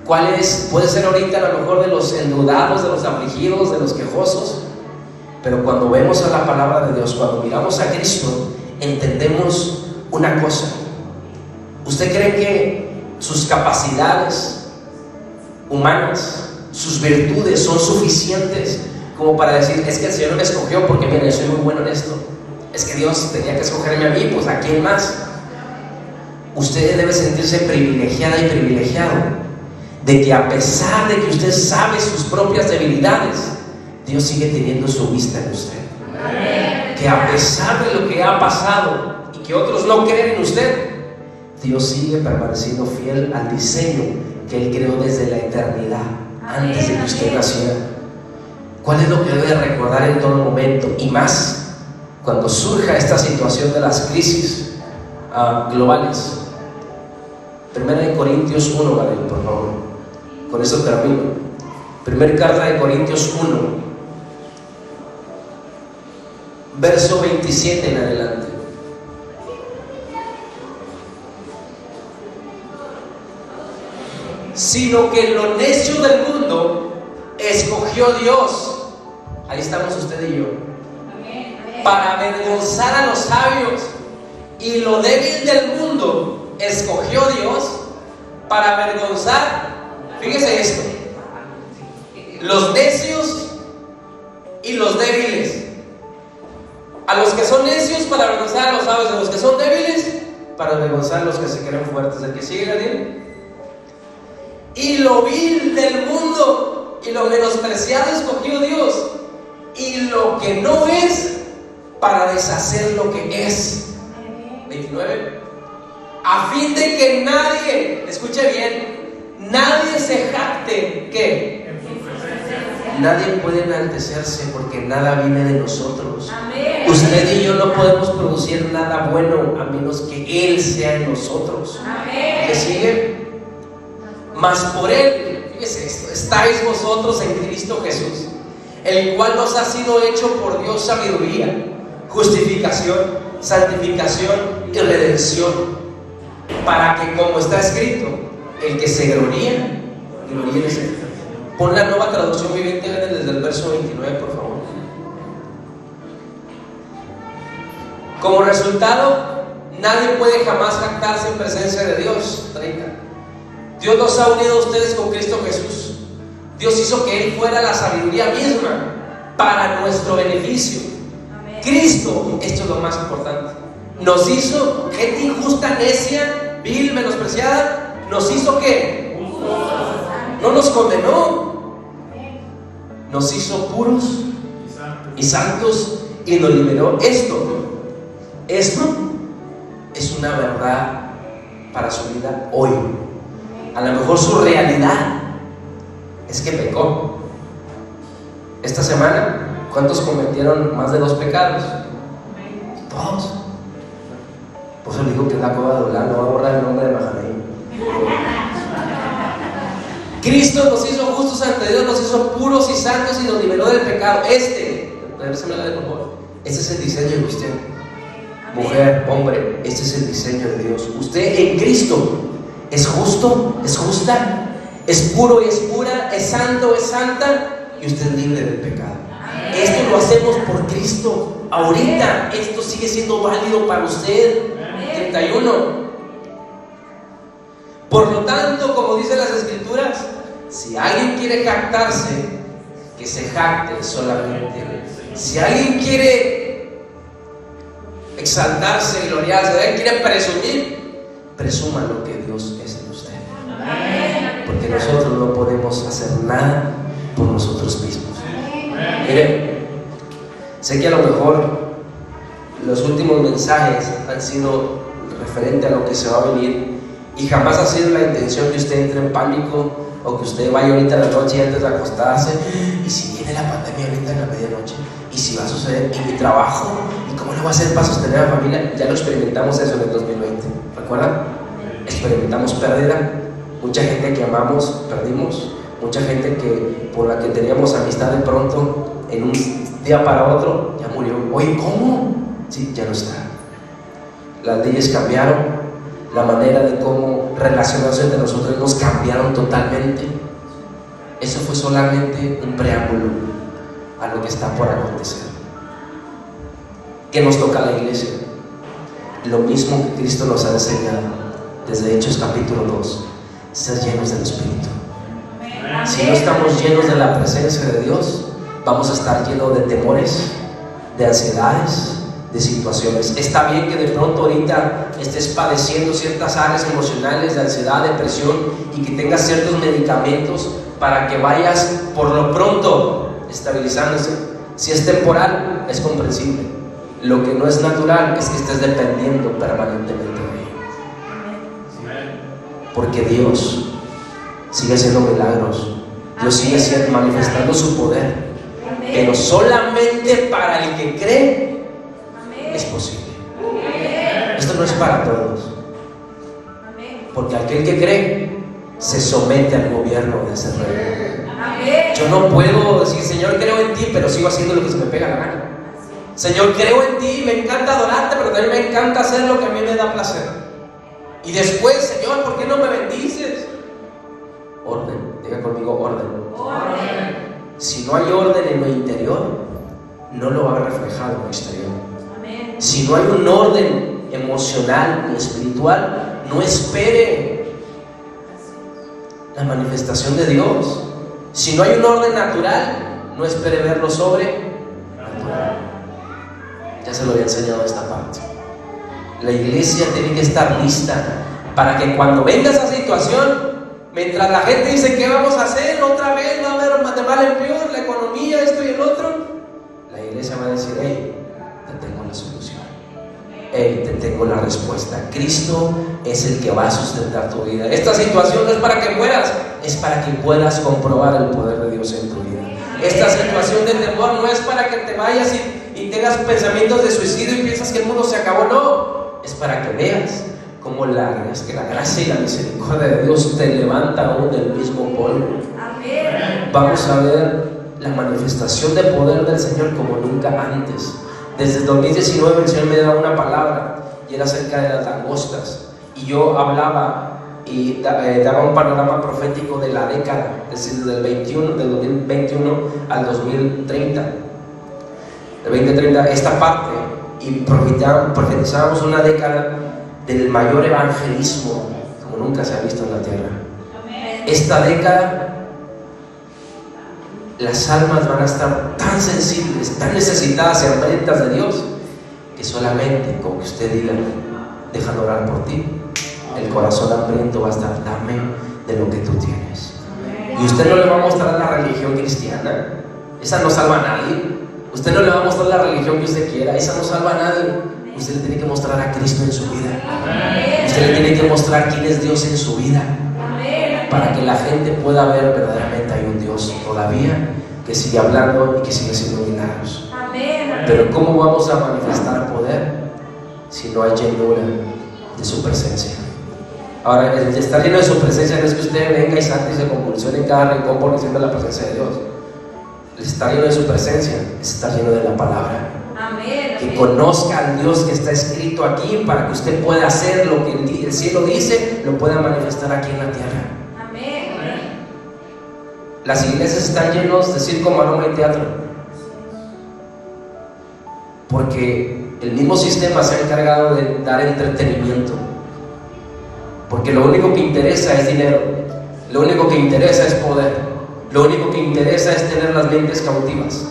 ¿Cuál es? Puede ser ahorita a lo mejor de los endeudados, de los afligidos, de los quejosos. Pero cuando vemos a la palabra de Dios, cuando miramos a Cristo, entendemos una cosa. ¿Usted cree que sus capacidades humanas, sus virtudes son suficientes como para decir, es que el Señor me escogió porque mira, yo soy muy bueno en esto? Es que Dios tenía que escogerme a mí, pues ¿a quién más? Usted debe sentirse privilegiada y privilegiado de que a pesar de que usted sabe sus propias debilidades, Dios sigue teniendo su vista en usted. Que a pesar de lo que ha pasado y que otros no creen en usted, Dios sigue permaneciendo fiel al diseño que Él creó desde la eternidad, antes de que usted naciera. ¿Cuál es lo que debe recordar en todo momento? Y más cuando surja esta situación de las crisis globales. Primera de Corintios 1, Gabriel, por favor. Con eso termino. Primera carta de Corintios 1, verso 27 en adelante. Sino que lo necio del mundo escogió Dios. Ahí estamos usted y yo. Para avergonzar a los sabios. Y lo débil del mundo escogió Dios para avergonzar. Fíjese esto: los necios y los débiles. A los que son necios para avergonzar a los sabios, a los que son débiles para avergonzar a los que se creen fuertes. El que sigue, Gabriel. Y lo vil del mundo y lo menospreciado escogió Dios, y lo que no es para deshacer lo que es. 29. A fin de que nadie, escuche bien, nadie se jacte. ¿Qué? Nadie puede enaltecerse porque nada viene de nosotros. Amén. Usted y yo no podemos producir nada bueno a menos que Él sea en nosotros. Amén. ¿Qué sigue? Mas por Él, fíjese esto, estáis vosotros en Cristo Jesús, el cual nos ha sido hecho por Dios sabiduría, justificación, santificación y redención, para que, como está escrito, el que se gloría, gloríe en Él. Pon la Nueva Traducción Viviente desde el verso 29, por favor. Como resultado, nadie puede jamás jactarse en presencia de Dios. 30. Dios nos ha unido a ustedes con Cristo Jesús. Dios hizo que Él fuera la sabiduría misma para nuestro beneficio. Amén. Cristo, esto es lo más importante, Nos hizo gente injusta, necia, vil, menospreciada. Nos hizo ¿qué? No nos condenó. Nos hizo puros y santos y nos liberó. Esto es una verdad para su vida hoy. A lo mejor su realidad es que pecó. Esta semana, ¿cuántos cometieron más de 2 pecados? Todos. Por eso le digo que es la cueva de Adulán, no va a borrar el nombre de Mahaneim. Cristo nos hizo justos ante Dios, nos hizo puros y santos y nos liberó del pecado. Regresame la de por favor. Este es el diseño de usted, mujer, hombre. Este es el diseño de Dios. Usted en Cristo es justo, es justa, es puro y es pura, es santo, es santa, y usted es libre del pecado. Esto lo hacemos por Cristo. Ahorita esto sigue siendo válido para usted. 31. Por lo tanto, como dicen las Escrituras, si alguien quiere jactarse, que se jacte solamente. Si alguien quiere exaltarse, gloriarse, si alguien quiere presumir, presuma lo que Dios es en usted. Porque nosotros no podemos hacer nada por nosotros mismos. Miren, sé que a lo mejor los últimos mensajes han sido referente a lo que se va a venir, y jamás ha sido la intención que usted entre en pánico o que usted vaya ahorita a la noche antes de acostarse, y si viene la pandemia ahorita en la medianoche, y si va a suceder en mi trabajo, y cómo le voy a hacer para sostener a la familia. Ya lo experimentamos eso en el 2020, ¿recuerdan? Experimentamos pérdida, mucha gente que amamos perdimos, mucha gente que por la que teníamos amistad de pronto en un día para otro ya murió. Oye, ¿cómo? Sí, ya no está. Las leyes cambiaron, la manera de cómo relacionarse entre nosotros nos cambiaron totalmente. Eso fue solamente un preámbulo a lo que está por acontecer. ¿Qué nos toca a la iglesia? Lo mismo que Cristo nos ha enseñado desde Hechos capítulo 2: ser llenos del Espíritu. Si no estamos llenos de la presencia de Dios, vamos a estar llenos de temores, de ansiedades, de situaciones. Está bien que de pronto ahorita estés padeciendo ciertas áreas emocionales de ansiedad, depresión, y que tengas ciertos medicamentos para que vayas por lo pronto estabilizándose. Si es temporal, es comprensible. Lo que no es natural es que estés dependiendo permanentemente de Él. Porque Dios sigue haciendo milagros, Dios sigue manifestando su poder, pero solamente para el que cree es posible. Esto no es para todos, porque aquel que cree se somete al gobierno de ese reino. Yo no puedo decir, Señor, creo en ti, pero sigo haciendo lo que se me pega la gana. Señor, creo en ti, me encanta adorarte, pero también me encanta hacer lo que a mí me da placer. Y después, Señor, ¿por qué no me bendices? Orden, diga conmigo, orden. Si no hay orden en lo interior, no lo va a reflejar en lo exterior. Si no hay un orden emocional y espiritual, no espere la manifestación de Dios. Si no hay un orden natural, no espere verlo sobrenatural. Ya se lo había enseñado esta parte. La iglesia tiene que estar lista para que cuando venga esa situación, mientras la gente dice ¿qué vamos a hacer? Otra vez va a haber de mal en peor, la economía, esto y el otro, la iglesia va a decir: hey, te tengo la solución, hey, te tengo la respuesta. Cristo es el que va a sustentar tu vida. Esta situación no es para que mueras, es para que puedas comprobar el poder de Dios en tu vida. Esta situación de temor no es para que te vayas y tengas pensamientos de suicidio y piensas que el mundo se acabó. No, es para que veas cómo la gracia y la misericordia de Dios te levanta aún del mismo polvo. Vamos a ver la manifestación de poder del Señor como nunca antes. Desde el 2019 el Señor me daba una palabra y era acerca de las langostas, y yo hablaba y daba un panorama profético de la década, es decir, del 2021 al 2030, del 2030, esta parte, y profetizábamos una década del mayor evangelismo como nunca se ha visto en la tierra. Esta década las almas van a estar tan sensibles, tan necesitadas y hambrientas de Dios, que solamente con que usted diga, déjame orar por ti, el corazón hambriento va a estar, dame de lo que tú tienes. Y usted no le va a mostrar la religión cristiana, esa no salva a nadie. Usted no le va a mostrar la religión que usted quiera, esa no salva a nadie. Usted le tiene que mostrar a Cristo en su vida. Usted le tiene que mostrar quién es Dios en su vida, para que la gente pueda ver verdaderamente hay un Dios todavía que sigue hablando y que sigue haciendo milagros. Pero ¿cómo vamos a manifestar poder si no hay llenura de su presencia? Ahora, el estar lleno de su presencia no es que usted venga y salte y se convulsione en cada rincón porque siente la presencia de Dios. El estar lleno de su presencia es estar lleno de la palabra. Que conozca al Dios que está escrito aquí, para que usted pueda hacer lo que el cielo dice, lo pueda manifestar aquí en la tierra. Las iglesias están llenas de circo, maroma y teatro, porque el mismo sistema se ha encargado de dar entretenimiento, porque lo único que interesa es dinero, lo único que interesa es poder, lo único que interesa es tener las mentes cautivas.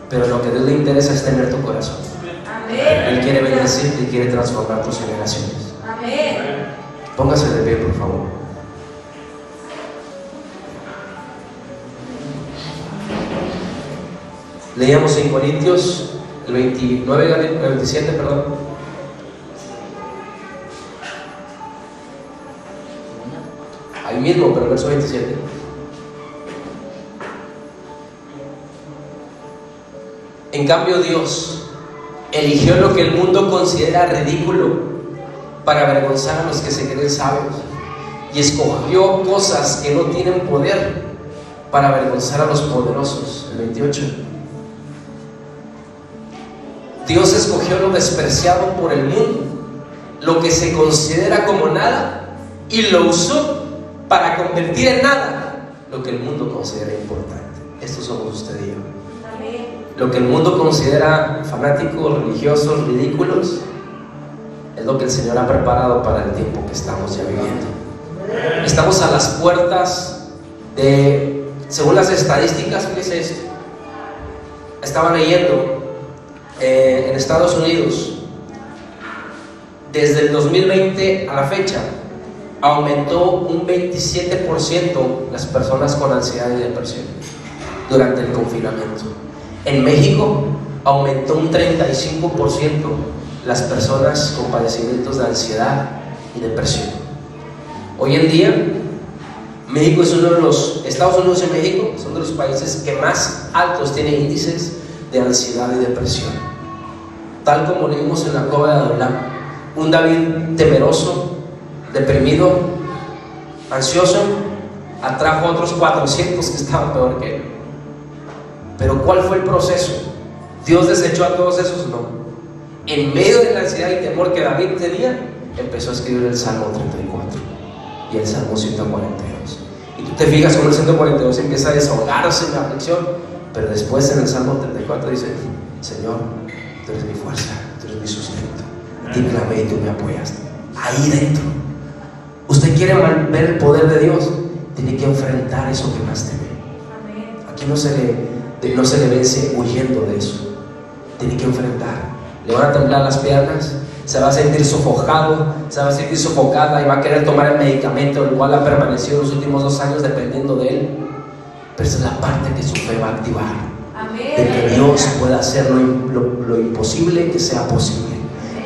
Pero lo que a Dios le interesa es tener tu corazón. Él quiere bendecirte y quiere transformar tus generaciones. Póngase de pie, por favor. Leíamos en Corintios el 27, perdón. Ahí mismo, pero el verso 27. En cambio, Dios eligió lo que el mundo considera ridículo para avergonzar a los que se creen sabios, y escogió cosas que no tienen poder para avergonzar a los poderosos. El 28. Dios escogió lo despreciado por el mundo, lo que se considera como nada, y lo usó para convertir en nada lo que el mundo considera importante. Estos somos usted y yo. Lo que el mundo considera fanáticos, religiosos, ridículos, es lo que el Señor ha preparado para el tiempo que estamos ya viviendo. Estamos a las puertas de, según las estadísticas, fíjese esto, estaba leyendo en Estados Unidos, desde el 2020 a la fecha, aumentó un 27% las personas con ansiedad y depresión durante el confinamiento. En México aumentó un 35% las personas con padecimientos de ansiedad y depresión. Hoy en día, México es uno de los, Estados Unidos y México son de los países que más altos tienen índices de ansiedad y depresión. Tal como leímos en la cueva de Adulam, un David temeroso, deprimido, ansioso, atrajo a otros 400 que estaban peor que él. Pero ¿cuál fue el proceso? ¿Dios desechó a todos esos? No. En medio de la ansiedad y temor que David tenía, empezó a escribir el Salmo 34 y el Salmo 142. Y tú te fijas como el 142 empieza a desahogarse en la aflicción, pero después en el Salmo 34 dice: Señor, tú eres mi fuerza, tú eres mi sustento, a ti clamé y tú me apoyaste. Ahí dentro, usted quiere ver el poder de Dios, tiene que enfrentar eso que más teme. Aquí no se le vence huyendo de eso, tiene que enfrentar. Le van a temblar las piernas, se va a sentir sofocado, se va a sentir sofocada y va a querer tomar el medicamento, el cual ha permanecido los últimos 2 años dependiendo de él. Pero esa es la parte que su fe va a activar, de que Dios pueda hacer lo imposible que sea posible.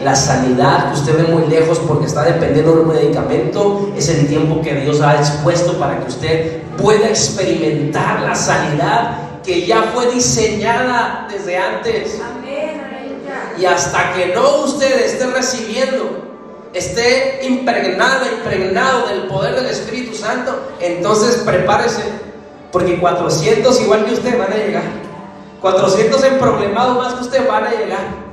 La sanidad que usted ve muy lejos porque está dependiendo de un medicamento, es el tiempo que Dios ha dispuesto para que usted pueda experimentar la sanidad que ya fue diseñada desde antes. Y hasta que no usted esté recibiendo, esté impregnado del poder del Espíritu Santo, entonces prepárese, porque 400 igual que usted van a llegar, 400 emproblemados más que usted van a llegar.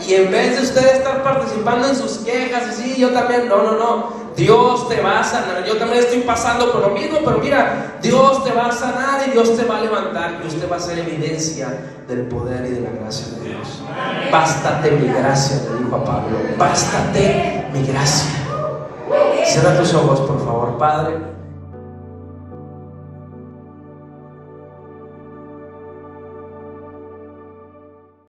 Y en vez de usted estar participando en sus quejas y sí, yo también, no, Dios te va a sanar. Yo también estoy pasando por lo mismo, pero mira, Dios te va a sanar y Dios te va a levantar y usted va a ser evidencia del poder y de la gracia de Dios. Bástate mi gracia, le dijo a Pablo, bástate mi gracia. Cierra tus ojos, por favor, Padre.